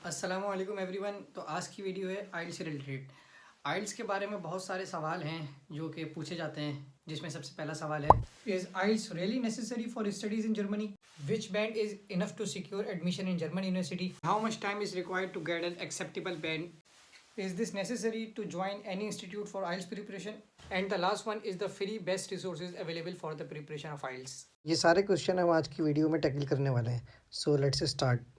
अस्सलामु अलैकुम एवरीवन। तो आज की वीडियो है आइल्स से रिलेटेड। आइल्स के बारे में बहुत सारे सवाल हैं जो कि पूछे जाते हैं, जिसमें सबसे पहला सवाल है, is IELTS really necessary for studies in Germany? Which band is enough to secure admission in German university? How much time is required to get an acceptable band? Is this necessary to join any institute for IELTS preparation? And the last one is the free best resources available for the preparation of IELTS. ये सारे question हम आज की video में tackle करने वाले हैं। So let's start.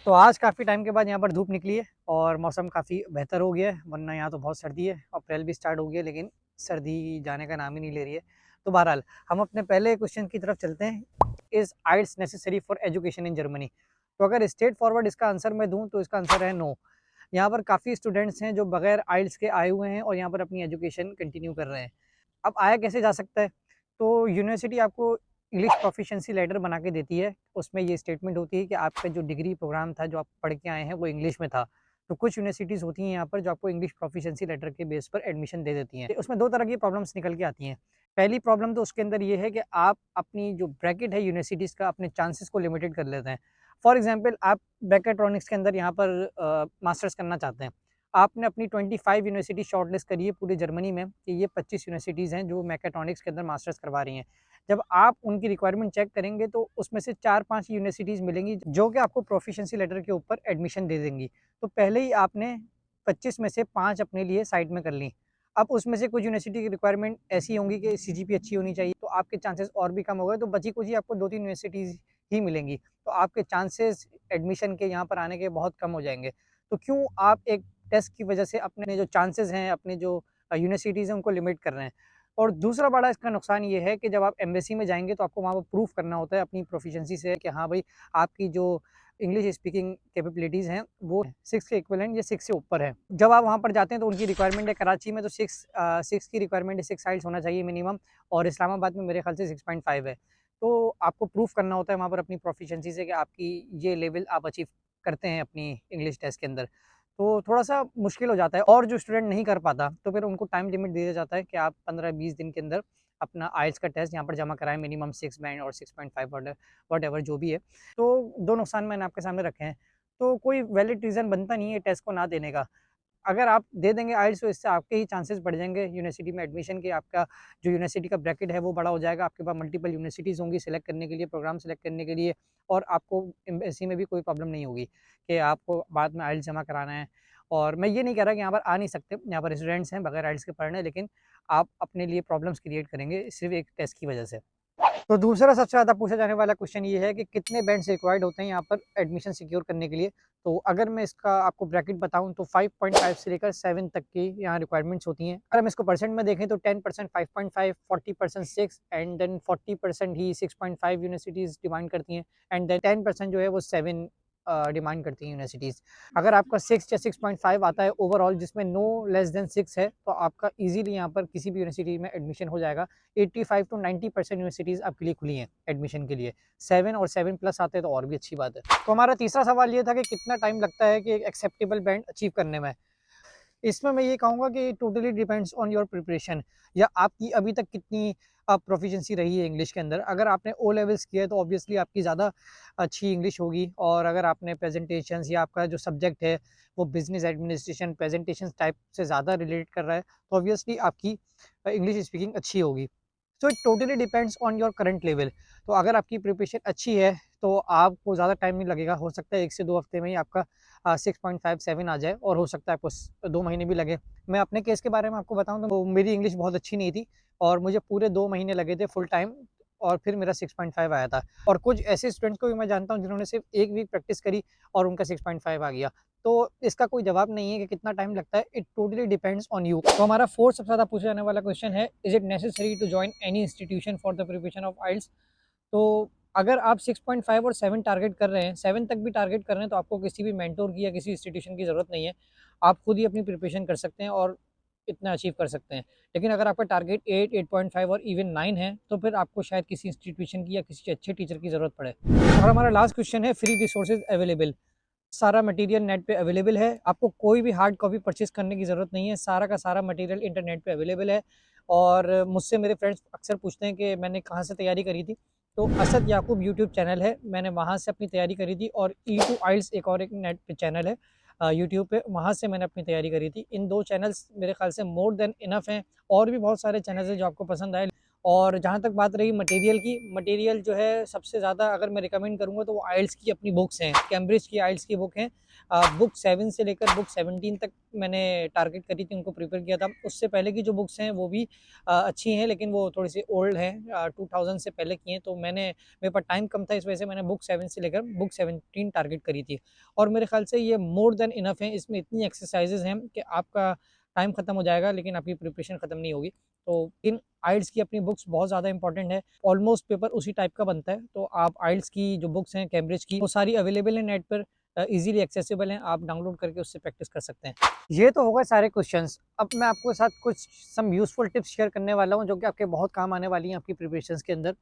तो आज काफ़ी टाइम के बाद यहाँ पर धूप निकली है और मौसम काफ़ी बेहतर हो गया है, वरना यहाँ तो बहुत सर्दी है। अप्रैल भी स्टार्ट हो गया लेकिन सर्दी जाने का नाम ही नहीं ले रही है। तो बहरहाल हम अपने पहले क्वेश्चन की तरफ चलते हैं। Is IELTS necessary for education in Germany? तो अगर स्ट्रेट फॉरवर्ड इसका आंसर मैं दूँ तो इसका आंसर है नो। यहाँ पर काफ़ी स्टूडेंट्स हैं जो बगैर आइल्स के आए हुए हैं और यहाँ पर अपनी एजुकेशन कंटिन्यू कर रहे हैं। अब आया कैसे जा सकता है? तो यूनिवर्सिटी आपको इंग्लिश प्रोफिशिएंसी लेटर बना के देती है। उसमें ये स्टेटमेंट होती है कि आपका जो डिग्री प्रोग्राम था, जो आप पढ़ के आए हैं, वो इंग्लिश में था। तो कुछ यूनिवर्सिटीज़ होती हैं यहाँ पर जो आपको इंग्लिश प्रोफिशिएंसी लेटर के बेस पर एडमिशन दे देती हैं। उसमें 2 तरह की प्रॉब्लम्स निकल के आती हैं। पहली प्रॉब्लम तो उसके अंदर ये है कि आप अपनी जो ब्रैकेट है यूनिवर्सिटीज़ का, अपने चांसेस को लिमिटेड कर लेते हैं। फॉर एग्ज़ाम्पल आप मैकाट्रॉनिक्स के अंदर यहाँ पर मास्टर्स करना चाहते हैं। आपने अपनी 25 यूनिवर्सिटी शॉर्टलिस्ट करी है पूरे जर्मनी में कि ये 25 यूनिवर्सिटीज़ हैं जो मैकाट्रॉनिक्स के अंदर मास्टर्स करवा रही हैं। जब आप उनकी रिक्वायरमेंट चेक करेंगे तो उसमें से 4-5 यूनिवर्सिटीज़ मिलेंगी जो कि आपको प्रोफिशिएंसी लेटर के ऊपर एडमिशन दे देंगी। तो पहले ही आपने 25 में से 5 अपने लिए साइड में कर ली। अब उसमें से कुछ यूनिवर्सिटी की रिक्वायरमेंट ऐसी होंगी कि सीजीपीए अच्छी होनी चाहिए, तो आपके चांसेस और भी कम हो गए, तो बची-खुची आपको 2-3 यूनिवर्सिटीज़ ही मिलेंगी। तो आपके चांसेस एडमिशन के यहाँ पर आने के बहुत कम हो जाएँगे। तो क्यों आप एक टेस्ट की वजह से अपने जो चांसेस हैं, अपने जो यूनिवर्सिटीज़ हैं, उनको लिमिट कर रहे हैं? और दूसरा बड़ा इसका नुकसान ये है कि जब आप एम्बेसी में जाएँगे तो आपको वहाँ पर प्रूफ़ करना होता है अपनी प्रोफिशिएंसी से कि हाँ भाई, आपकी जो इंग्लिश स्पीकिंग कैपेबिलिटीज़ हैं वो 6 के इक्विवेलेंट या 6 से ऊपर है। जब आप वहाँ पर जाते हैं तो उनकी रिक्वायरमेंट है, कराची में तो 6 की रिक्वायरमेंट है, 6 आइल्स होना चाहिए मिनिमम, और इस्लामाबाद में मेरे ख़्याल से 6.5 है। तो आपको प्रूफ़ करना होता है वहाँ पर अपनी प्रोफिशिएंसी से कि आपकी ये लेवल आप अचीव करते हैं अपनी इंग्लिश टेस्ट के अंदर। तो थोड़ा-सा मुश्किल हो जाता है, और जो स्टूडेंट नहीं कर पाता तो फिर उनको टाइम लिमिट दे दिया जाता है कि आप 15-20 दिन के अंदर अपना आइल्स का टेस्ट यहाँ पर जमा कराएँ, मिनिमम 6 बैंड और 6.5 व्हाटएवर जो भी है। तो 2 नुकसान मैंने आपके सामने रखे हैं। तो कोई वैलिड रीज़न बनता नहीं है टेस्ट को ना देने का। अगर आप दे देंगे आइल्स तो इससे आपके ही चांसेस बढ़ जाएँगे यूनिवर्सिटी में एडमिशन के। आपका जो यूनिवर्सिटी का ब्रैकेट है वो बड़ा हो जाएगा, आपके पास मल्टीपल यूनिवर्सिटीज़ होंगी सिलेक्ट करने के लिए, प्रोग्राम सिलेक्ट करने के लिए, और आपको एम्बेसी में भी कोई प्रॉब्लम नहीं होगी कि आपको बाद में आइल्स जमा कराना है। और मैं ये नहीं कह रहा कि यहाँ पर आ नहीं सकते, यहाँ पर स्टूडेंट्स हैं बगैर आइल्स के पढ़ रहे हैं, लेकिन आप अपने लिए प्रॉब्लम्स क्रिएट करेंगे सिर्फ़ एक टेस्ट की वजह से। तो दूसरा सबसे ज़्यादा पूछा जाने वाला क्वेश्चन ये है कि कितने बैंड्स रिक्वायर्ड होते हैं यहाँ पर एडमिशन सिक्योर करने के लिए? तो अगर मैं इसका आपको ब्रैकेट बताऊँ तो 5.5 से लेकर 7 तक की यहाँ रिक्वायरमेंट्स होती हैं। अगर हम इसको परसेंट में देखें तो 10% 5.5, 40% 6 एंड देन 40% ही 6.5 यूनिवर्सिटीज़ डिमांड करती हैं, एंड देन 10% जो है वो 7 डिमांड करती हैं यूनिवर्सिटीज़। अगर आपका 6 या 6.5 आता है ओवरऑल, जिसमें नो लेस देन 6 है, तो आपका ईज़िली यहाँ पर किसी भी यूनिवर्सिटी में एडमिशन हो जाएगा। 85 टू 90% यूनिवर्सिटीज़ आपके लिए खुली हैं एडमिशन के लिए। 7 और 7 प्लस आते हैं तो और भी अच्छी बात है। तो हमारा तीसरा सवाल ये था कि कितना टाइम लगता है कि एक एक्सेप्टेबल बैंड अचीव करने में? इसमें मैं ये कहूँगा कि totally depends on your preparation, या आपकी अभी तक कितनी प्रोफिशिएंसी रही है इंग्लिश के अंदर। अगर आपने ओ लेवल्स किया है तो ऑब्वियसली आपकी ज़्यादा अच्छी इंग्लिश होगी, और अगर आपने प्रेजेंटेशंस या आपका जो सब्जेक्ट है वो बिजनेस एडमिनिस्ट्रेशन प्रेजेंटेशन टाइप से ज़्यादा रिलेट कर रहा है तो ऑब्वियसली आपकी इंग्लिश स्पीकिंग अच्छी होगी। So it totally depends on your current level. तो अगर आपकी प्रिपरेशन अच्छी है तो आपको ज़्यादा टाइम नहीं लगेगा, हो सकता है 1 से 2 हफ्ते में ही आपका 6.57 आ जाए, और हो सकता है आपको 2 महीने भी लगे। मैं अपने केस के बारे में आपको बताऊँ तो मेरी इंग्लिश बहुत अच्छी नहीं थी और मुझे पूरे 2 महीने लगे थे फुल टाइम, और फिर मेरा 6.5 आया था। और कुछ ऐसे स्टूडेंट्स को भी मैं जानता हूँ जिन्होंने सिर्फ 1 वीक प्रैक्टिस करी और उनका 6.5 आ गया। तो इसका कोई जवाब नहीं है कि कितना टाइम लगता है, it totally depends on you. तो हमारा 4th सबसे ज़्यादा पूछा जाने वाला क्वेश्चन है, is it necessary to join any institution for the preparation of IELTS? तो अगर आप 6.5 और 7 टारगेट कर रहे हैं, 7 तक भी टारगेट कर रहे हैं, तो आपको किसी भी मेंटर की या किसी इंस्टीट्यूशन की ज़रूरत नहीं है। आप खुद ही अपनी प्रिपरेशन कर सकते हैं और इतना अचीव कर सकते हैं। लेकिन अगर आपका टारगेट 8, 8.5 और इवन 9 है, तो फिर आपको शायद किसी इंस्टीट्यूशन की या किसी अच्छे टीचर की ज़रूरत पड़े। और हमारा लास्ट क्वेश्चन है, फ्री रिसोर्सेज अवेलेबल। सारा मटेरियल नेट पे अवेलेबल है, आपको कोई भी हार्ड कॉपी परचेज़ करने की ज़रूरत नहीं है, सारा का सारा मटेरियल इंटरनेट पे अवेलेबल है। और मुझसे मेरे फ्रेंड्स अक्सर पूछते हैं कि मैंने कहाँ से तैयारी करी थी, तो असद याकूब यूट्यूब चैनल है, मैंने वहाँ से अपनी तैयारी करी थी। और ई2 आइल्स एक और एक नेट पे चैनल है यूट्यूब पे, वहाँ से मैंने अपनी तैयारी करी थी। इन 2 चैनल्स मेरे ख़्याल से मोर देन इनफ हैं, और भी बहुत सारे चैनल्स हैं जो आपको पसंद आए। और जहाँ तक बात रही मटेरियल की, मटेरियल जो है सबसे ज़्यादा अगर मैं रिकमेंड करूँगा तो वो आइल्स की अपनी बुक्स हैं, कैम्ब्रिज की आइल्स की बुक हैं। बुक 7 से लेकर बुक 17 तक मैंने टारगेट करी थी, उनको प्रिपेयर किया था। उससे पहले की जो बुक्स हैं वो भी अच्छी हैं, लेकिन वो थोड़ी-सी ओल्ड हैं, 2000 से पहले की हैं, तो मेरे पास टाइम कम था, इस वजह से मैंने बुक 7 से लेकर बुक 17 टारगेट करी थी। और मेरे ख़्याल से ये मोर देन इनफ है, इसमें इतनी एक्सरसाइज़ेज़ हैं कि आपका टाइम ख़त्म हो जाएगा लेकिन आपकी प्रिपरेशन ख़त्म नहीं होगी। तो इन आइल्स की अपनी बुक्स बहुत ज़्यादा इंपॉर्टेंट है, ऑलमोस्ट पेपर उसी टाइप का बनता है, तो आप आइल्स की जो बुक्स हैं कैम्ब्रिज की, वो सारी अवेलेबल है नेट पर, ईज़िली एक्सेसिबल हैं, आप डाउनलोड करके उससे प्रैक्टिस कर सकते हैं। ये तो हो गए सारे क्वेश्चंस, अब मैं आपके साथ कुछ सम यूज़फुल टिप्स शेयर करने वाला हूँ, जो कि आपके बहुत काम आने वाली हैं आपकी प्रिपरेशंस के अंदर।